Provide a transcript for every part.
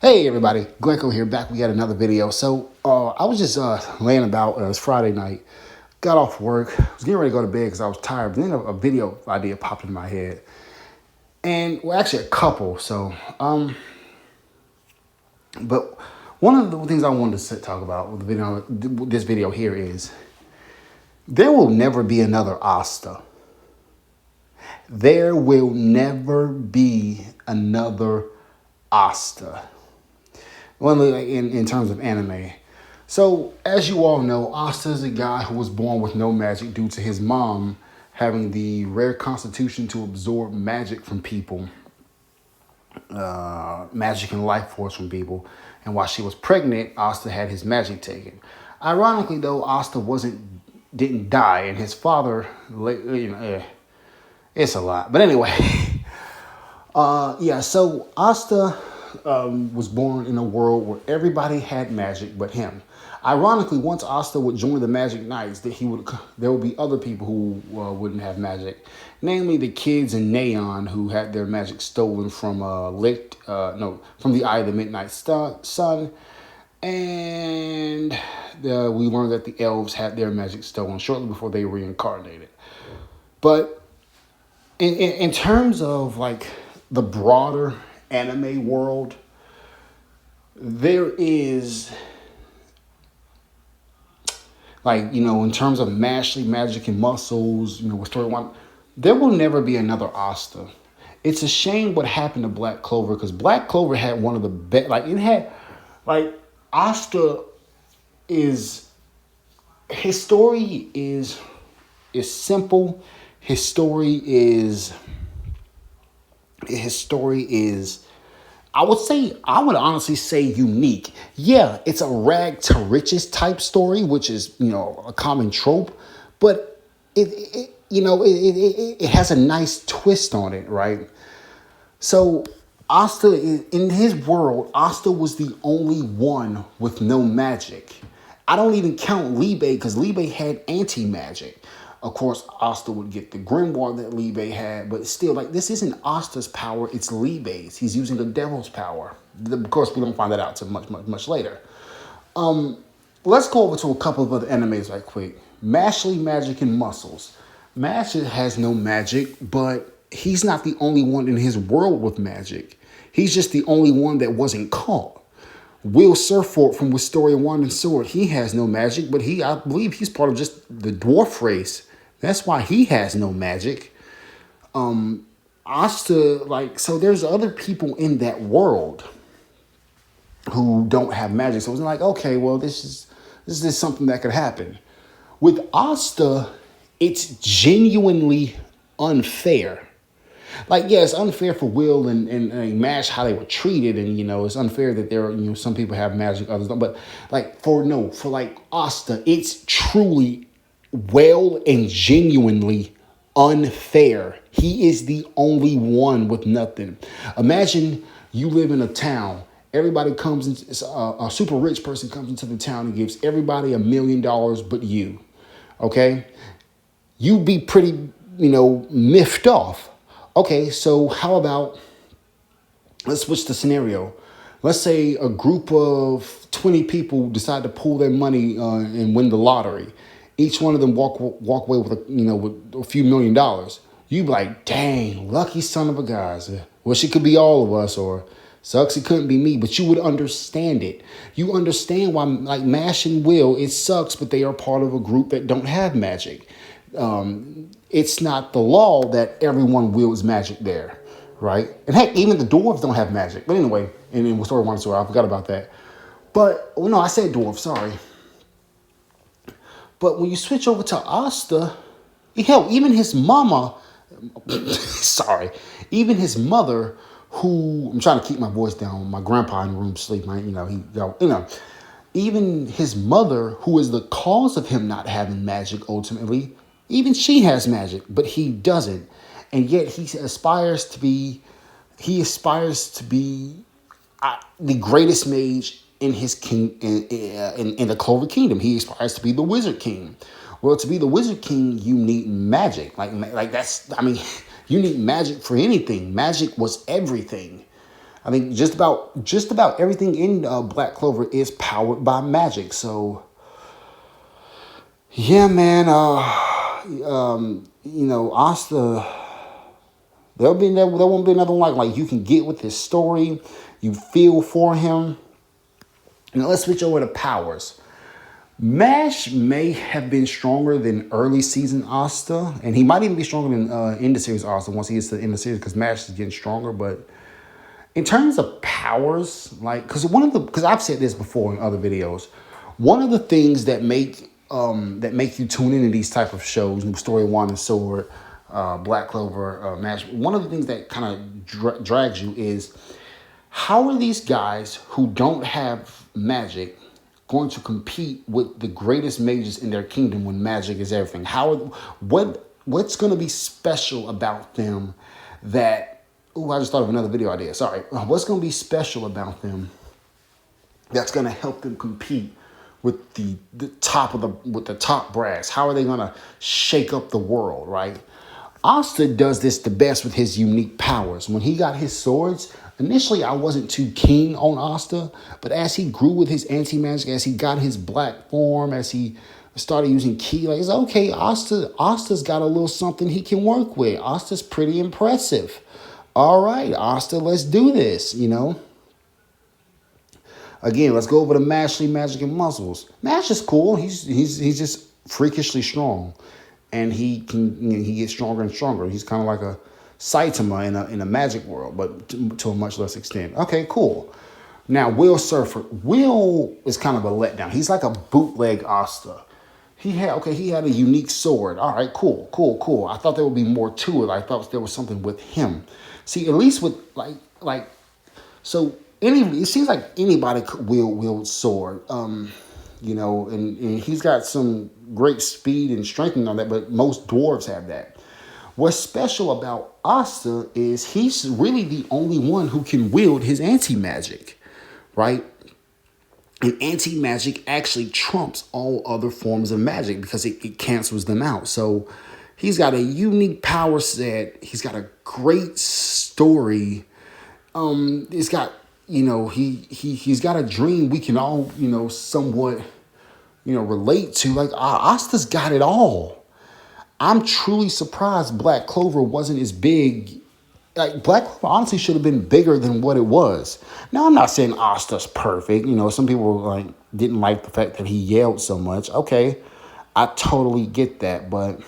Hey everybody, Glenco here, back with yet another video. So I was just laying about. It was Friday night, got off work, was getting ready to go to bed because I was tired. But then a video idea popped in my head, and well, actually a couple. But one of the things I wanted to talk about with this video here is there will never be another Asta. There will never be another Asta. Well, in terms of anime. So, as you all know, Asta is a guy who was born with no magic due to his mom having the rare constitution to absorb magic from people, magic and life force from people. And while she was pregnant, Asta had his magic taken. Ironically, though, Asta didn't die, and his father, it's a lot. But anyway, so Asta was born in a world where everybody had magic but him. Ironically, once Asta would join the Magic Knights, there would be other people who wouldn't have magic, namely the kids in Neon who had their magic stolen from from the Eye of the Midnight Sun, and we learned that the elves had their magic stolen shortly before they reincarnated. But in terms of like the broader anime world, there is in terms of magic and muscles, with storyline, there will never be another Asta. It's a shame what happened to Black Clover, because Black Clover had one of the best. Asta is, his story is simple. His story is I would honestly say unique. Yeah, it's a rag to riches type story, which is, a common trope, but it has a nice twist on it, right? So Asta, in his world, Asta was the only one with no magic. I don't even count Libe, because Libe had anti-magic. Of course, Asta would get the grimoire that Libe had, but still, this isn't Asta's power, it's Libe's. He's using the devil's power. Of course, we don't find that out until much later. Let's go over to a couple of other animes right quick. Mashley, Magic, and Muscles. Mashley has no magic, but he's not the only one in his world with magic. He's just the only one that wasn't caught. Will Surfort from Wisteria Wand and Sword, he has no magic, but I believe he's part of just the dwarf race. That's why he has no magic. Asta, so there's other people in that world who don't have magic. So it's like, okay, well, this is something that could happen. With Asta, it's genuinely unfair. It's unfair for Will and Mash how they were treated, and it's unfair that there are some people have magic, others don't. But for Asta, it's truly well and genuinely unfair. He is the only one with nothing. Imagine you live in a town. Everybody comes in, a super rich person comes into the town and gives everybody $1 million but you. Okay, you'd be pretty miffed off. Okay, so how about, let's switch the scenario. Let's say a group of 20 people decide to pool their money and win the lottery. Each one of them walk away with with a few $1 million. You be like, dang, lucky son of a guys. Wish it could be all of us, or sucks it couldn't be me. But you would understand it. You understand why, Mash and Will, it sucks, but they are part of a group that don't have magic. It's not the law that everyone wields magic there, right? And heck, even the dwarves don't have magic. But anyway, and then story one, so I forgot about that. But no, I said dwarf, sorry. But when you switch over to Asta, hell, even his mama, even his mother, who, I'm trying to keep my voice down. My grandpa in the room sleep, even his mother, who is the cause of him not having magic ultimately, even she has magic, but he doesn't. And yet he aspires to be the greatest mage in his king in the Clover Kingdom. He aspires to be the Wizard King. Well, to be the Wizard King, you need magic. You need magic for anything. Magic was everything. I think just about everything in Black Clover is powered by magic. So yeah, man. Asta. There won't be another one like you can get with his story. You feel for him. Now let's switch over to powers. Mash may have been stronger than early season Asta, and he might even be stronger than end of series Asta once he gets to the end of series because Mash is getting stronger. But in terms of powers, like because I've said this before in other videos, one of the things that make you tune into these type of shows, New Story, Wand and Sword, Black Clover, Mash. One of the things that kind of drags you is how are these guys who don't have magic going to compete with the greatest mages in their kingdom when magic is everything? What's going to be special about them that? Oh, I just thought of another video idea. Sorry. What's going to be special about them that's going to help them compete with the top brass? How are they going to shake up the world, right? Asta does this the best with his unique powers. When he got his swords, initially I wasn't too keen on Asta, but as he grew with his anti-magic, as he got his black form, as he started using ki, like, it's okay, Asta's got a little something he can work with. Asta's pretty impressive. All right, Asta, let's do this, Again, let's go over to Mashley, Magic, and Muscles. Mash is cool. He's just freakishly strong. And he gets stronger and stronger. He's kind of like a Saitama in a magic world, but to a much less extent. Okay, cool. Now, Will Surfer. Will is kind of a letdown. He's like a bootleg Asta. He had a unique sword. All right, cool. I thought there would be more to it. I thought there was something with him. See, at least with it seems like anybody could wield sword. And he's got some great speed and strength and all that, but most dwarves have that. What's special about Asta is he's really the only one who can wield his anti-magic, right? And anti-magic actually trumps all other forms of magic because it cancels them out. So he's got a unique power set. He's got a great story. He's got, he's got a dream we can all, somewhat, relate to. Like, Asta's got it all. I'm truly surprised Black Clover wasn't as big. Like, Black Clover honestly should have been bigger than what it was. Now, I'm not saying Asta's perfect. Some people didn't like the fact that he yelled so much. Okay, I totally get that. But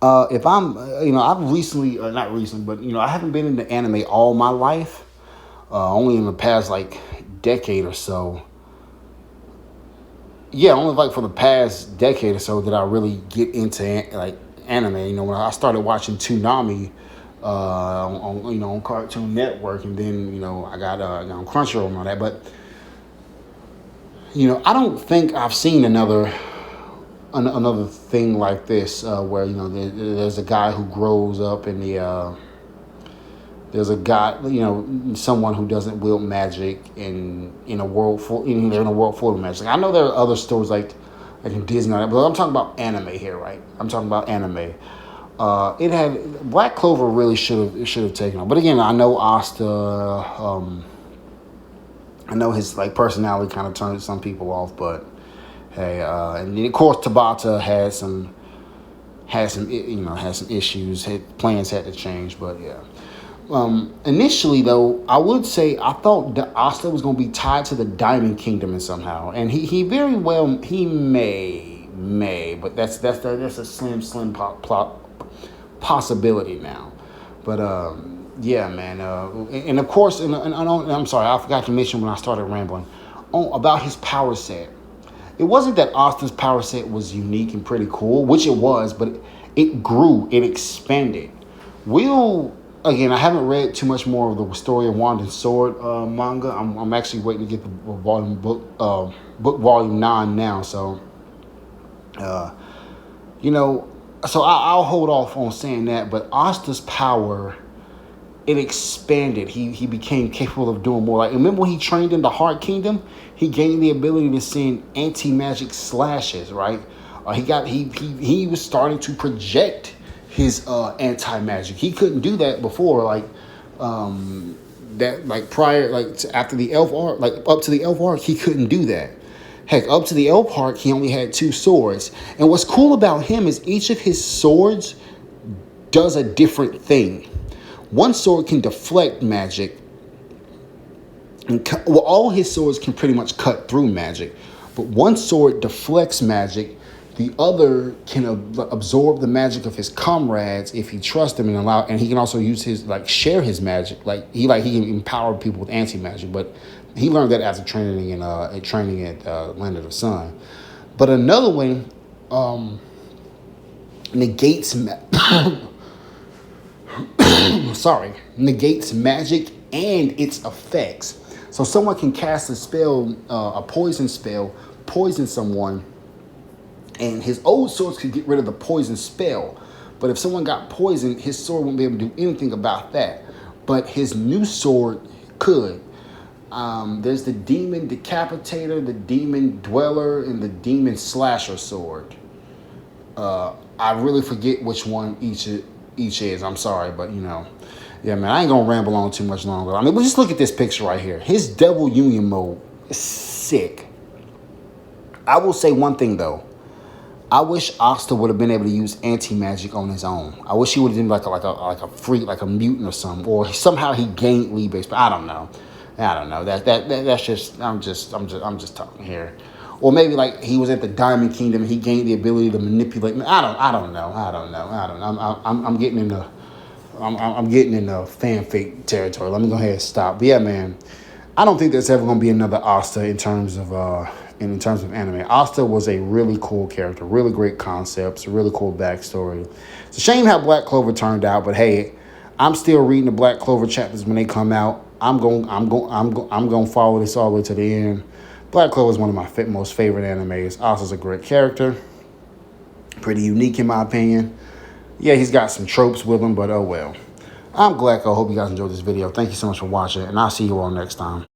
if I'm, I've recently, not recently, but, I haven't been into anime all my life. Only in the past, decade or so. Yeah, only for the past decade or so did I really get into anime. When I started watching Toonami on Cartoon Network, and then I got on Crunchyroll and all that. But I don't think I've seen another thing like this where there's a guy who grows up in the there's a guy, someone who doesn't wield magic in a world full of magic. I know there are other stories like in Disney, but I'm talking about anime here, right? I'm talking about anime. It had Black Clover really should have taken on, but again, I know Asta. I know his personality kind of turned some people off, but hey, and then of course Tabata had some issues. Plans had to change, but yeah. Initially, though, I would say I thought that Asta was going to be tied to the Diamond Kingdom in somehow, and he very well may, but that's a slim possibility now. But yeah, man, and of course, and I'm sorry, I forgot to mention when I started rambling about his power set. It wasn't that Asta's power set was unique and pretty cool, which it was, but it grew, it expanded. Again, I haven't read too much more of the Story of Wand and Sword manga. I'm actually waiting to get the book volume 9 now. So, so I'll hold off on saying that. But Asta's power, it expanded. He became capable of doing more. Remember when he trained in the Heart Kingdom? He gained the ability to send anti-magic slashes, right? He was starting to project his anti-magic. He couldn't do that before. That like prior, like after the elf arc, like up to the elf arc, he couldn't do that. Heck, up to the elf arc, he only had 2 swords. And what's cool about him is each of his swords does a different thing. One sword can deflect magic. Well, all his swords can pretty much cut through magic, but one sword deflects magic. The other can absorb the magic of his comrades if he trusts them and allow. And he can also use his share his magic. He can empower people with anti magic. But he learned that as a training at Land of the Sun. But another one negates. Negates magic and its effects. So someone can cast a spell, a poison spell, poison someone, and his old swords could get rid of the poison spell. But if someone got poisoned, his sword wouldn't be able to do anything about that. But his new sword could. There's the Demon Decapitator, the Demon Dweller, and the Demon Slasher sword. I really forget which one each is. I'm sorry, but yeah, man, I ain't gonna ramble on too much longer. I mean, but just look at this picture right here. His Devil Union mode is sick. I will say one thing though. I wish Asta would have been able to use anti-magic on his own. I wish he would have been like a freak, like a mutant or something, or somehow he gained lead base. But I don't know. That's just I'm just talking here. Or maybe like he was at the Diamond Kingdom and he gained the ability to manipulate. I don't know. I'm getting into fanfic territory. Let me go ahead and stop. But yeah, man, I don't think there's ever gonna be another Asta in terms of anime. Asta was a really cool character, really great concepts, really cool backstory. It's a shame how Black Clover turned out, but hey, I'm still reading the Black Clover chapters when they come out. I'm going to follow this all the way to the end. Black Clover is one of my most favorite animes. Asta's a great character, pretty unique in my opinion. Yeah, he's got some tropes with him, but oh well. I'm Glacko. Hope you guys enjoyed this video. Thank you so much for watching, and I'll see you all next time.